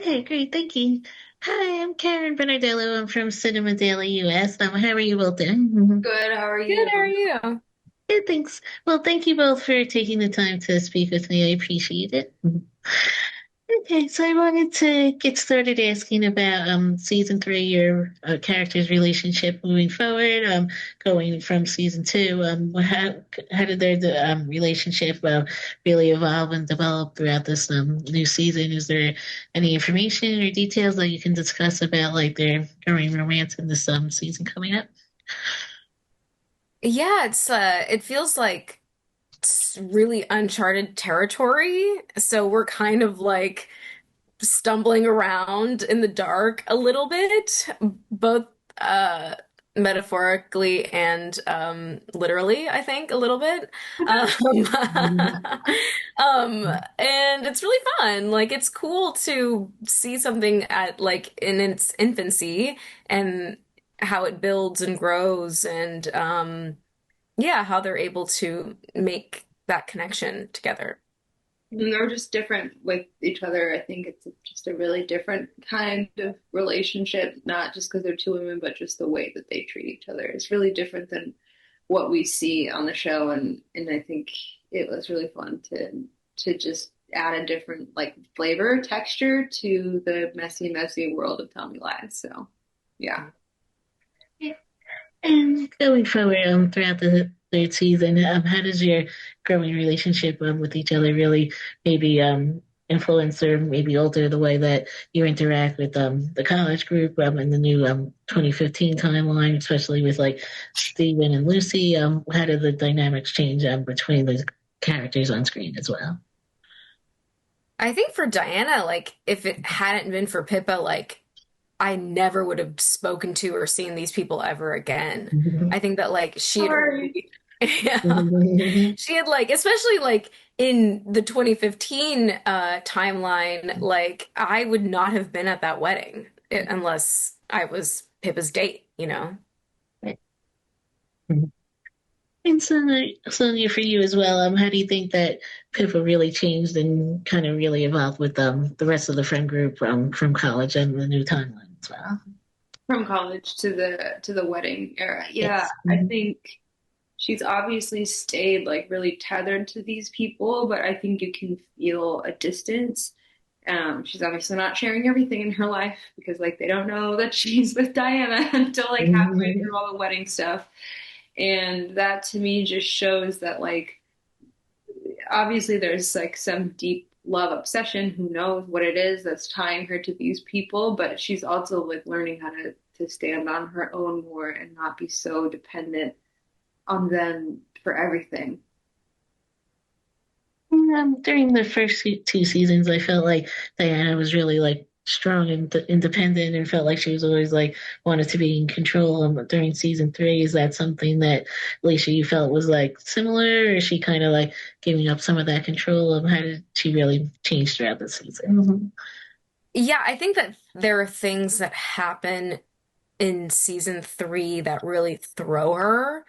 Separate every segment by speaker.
Speaker 1: Okay, great. Thank you. Hi, I'm Karen Bernardello. I'm from Cinema Daily US. How are you both doing?
Speaker 2: Good, how are
Speaker 3: Good,
Speaker 2: you?
Speaker 3: how are you?
Speaker 1: Good, thanks. Well, thank you both for taking the time to speak with me. I appreciate it. Okay, so I wanted to get started asking about season three, your characters' relationship moving forward, going from season two. How did their relationship really evolve and develop throughout this new season? Is there any information or details that you can discuss about like their growing romance in this season coming up?
Speaker 3: Yeah, it feels like it's really uncharted territory. So we're kind of like stumbling around in the dark a little bit, both uh metaphorically and literally, I think, a little bit. Um, and it's really fun. Like it's cool to see something at like in its infancy and how it builds and grows and yeah, how they're able to make that connection together.
Speaker 2: And they're just different with each other. I think it's just a really different kind of relationship, not just because they're two women, but just the way that they treat each other. It's really different than what we see on the show, and I think it was really fun to just add a different like flavor, texture to the messy world of Tell Me Lies. So yeah.
Speaker 1: And going forward, throughout the third season, how does your growing relationship with each other really maybe influence or maybe alter the way that you interact with the college group in the new 2015 timeline, especially with like Stephen and Lucy? How do the dynamics change between the characters on screen as well?
Speaker 3: I think for Diana, like if it hadn't been for Pippa, like I never would have spoken to or seen these people ever again. I think that like she had
Speaker 2: Sorry.
Speaker 3: already, yeah, she had like, especially like in the 2015 timeline, like I would not have been at that wedding unless I was Pippa's date, you know?
Speaker 1: And Sonia, for you as well, how do you think that Pippa really changed and kind of really evolved with the rest of the friend group from college and the new timeline as well?
Speaker 2: From college to the wedding era. Yeah,
Speaker 1: Yes.
Speaker 2: I think she's obviously stayed like really tethered to these people, but I think you can feel a distance. She's obviously not sharing everything in her life because like they don't know that she's with Diana until like halfway through all the wedding stuff. And that to me just shows that like obviously there's like some deep love obsession, who knows what it is that's tying her to these people, but she's also like learning how to stand on her own more and not be so dependent on them for everything.
Speaker 1: During the first two seasons, I felt like Diana was really like strong and independent and felt like she was always like wanted to be in control. During season three, is that something that Alicia you felt was like similar, or is she kind of like giving up some of that control? How did she really change throughout the season?
Speaker 3: Yeah, I think that there are things that happen in season three that really throw her.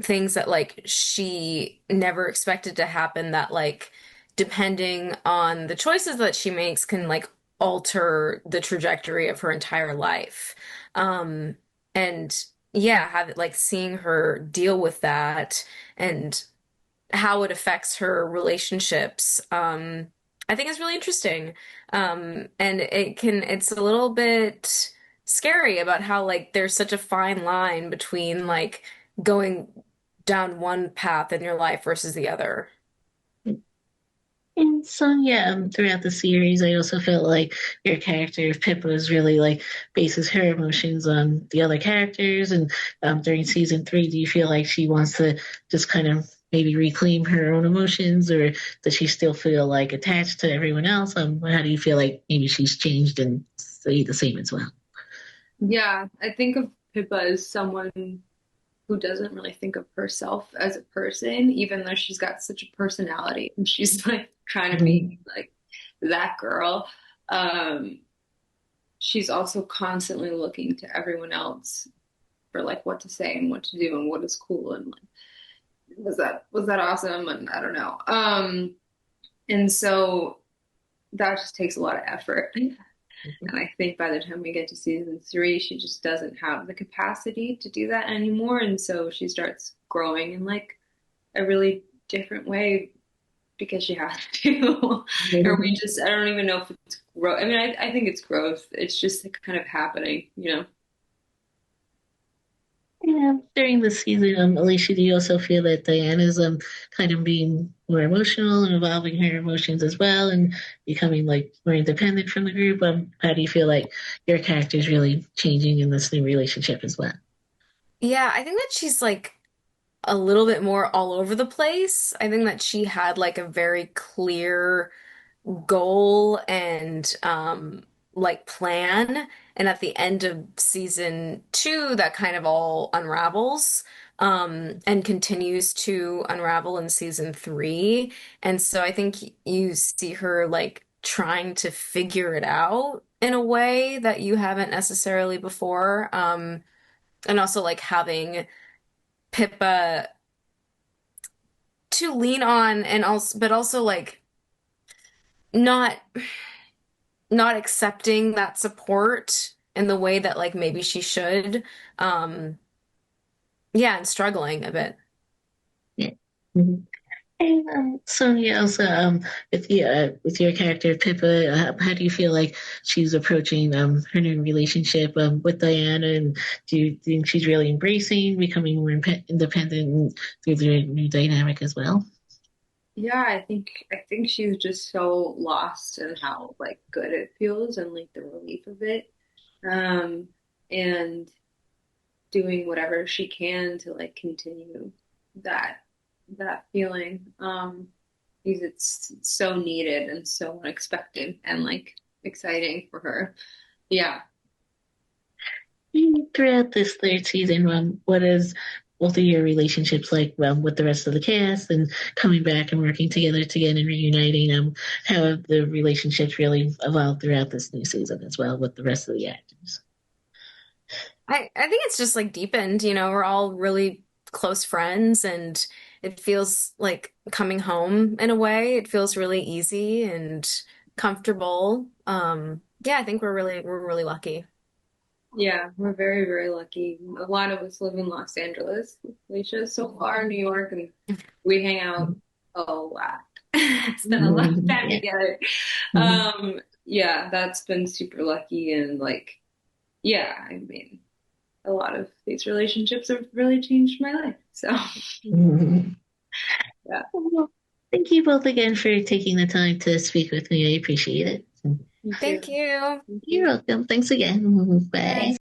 Speaker 3: Things that like she never expected to happen that like depending on the choices that she makes can like alter the trajectory of her entire life. And yeah, have like seeing her deal with that and how it affects her relationships, I think is really interesting. And it's a little bit scary about how like there's such a fine line between like going down one path in your life versus the other.
Speaker 1: And so, yeah, throughout the series, I also felt like your character, Pippa, was really like bases her emotions on the other characters. And during season three, do you feel like she wants to just kind of maybe reclaim her own emotions, or does she still feel like attached to everyone else? How do you feel like maybe she's changed and stayed the same as well?
Speaker 2: Yeah, I think of Pippa as someone who doesn't really think of herself as a person, even though she's got such a personality and she's like trying to be
Speaker 1: Mhm.
Speaker 2: like that girl. Um, she's also constantly looking to everyone else for like what to say and what to do and what is cool and like was that awesome and I don't know. And so that just takes a lot of effort. And I think by the time we get to season three, she just doesn't have the capacity to do that anymore. And so she starts growing in like a really different way because she has to. Or we just, I don't even know if it's growth. I mean, I think it's growth. It's just like kind of happening, you know?
Speaker 1: Yeah, during the season, Alicia, do you also feel that Diana's kind of being more emotional and evolving her emotions as well and becoming like more independent from the group? How do you feel like your character is really changing in this new relationship as well?
Speaker 3: Yeah, I think that she's like a little bit more all over the place. I think that she had like a very clear goal and like plan. And at the end of season two, that kind of all unravels and continues to unravel in season three. And so I think you see her like trying to figure it out in a way that you haven't necessarily before. And also like having Pippa to lean on and also but also like not not accepting that support in the way that like maybe she should. Um, yeah, and struggling a bit.
Speaker 1: Yeah. Mhm. And Sonia, also with your character Pippa, how do you feel like she's approaching her new relationship with Diana? And do you think she's really embracing becoming more independent through the new dynamic as well?
Speaker 2: Yeah, I think she's just so lost in how like good it feels and like the relief of it. Um, and doing whatever she can to like continue that that feeling. Because it's so needed and so unexpected and like exciting for her. Yeah.
Speaker 1: Throughout this third season, what is both of your relationships like with the rest of the cast and coming back and working together again and reuniting? How have the relationships really evolved throughout this new season as well with the rest of the actors?
Speaker 3: I think it's just like deepened, you know, we're all really close friends and it feels like coming home in a way. It feels really easy and comfortable. Yeah, I think we're really lucky.
Speaker 2: Yeah, we're very, very lucky. A lot of us live in Los Angeles. Alicia is so far in New York and we hang out a lot. Spend a lot of time
Speaker 1: Yeah.
Speaker 2: together.
Speaker 1: Mhm.
Speaker 2: Yeah, that's been super lucky and like yeah, I mean a lot of these relationships have really changed my life. So
Speaker 1: Mhm.
Speaker 2: yeah,
Speaker 1: Well, thank you both again for taking the time to speak with me. I appreciate it.
Speaker 2: you too.
Speaker 3: Thank you.
Speaker 2: Thank
Speaker 1: You're
Speaker 2: you.
Speaker 1: welcome. Thanks again. Bye.
Speaker 2: Bye.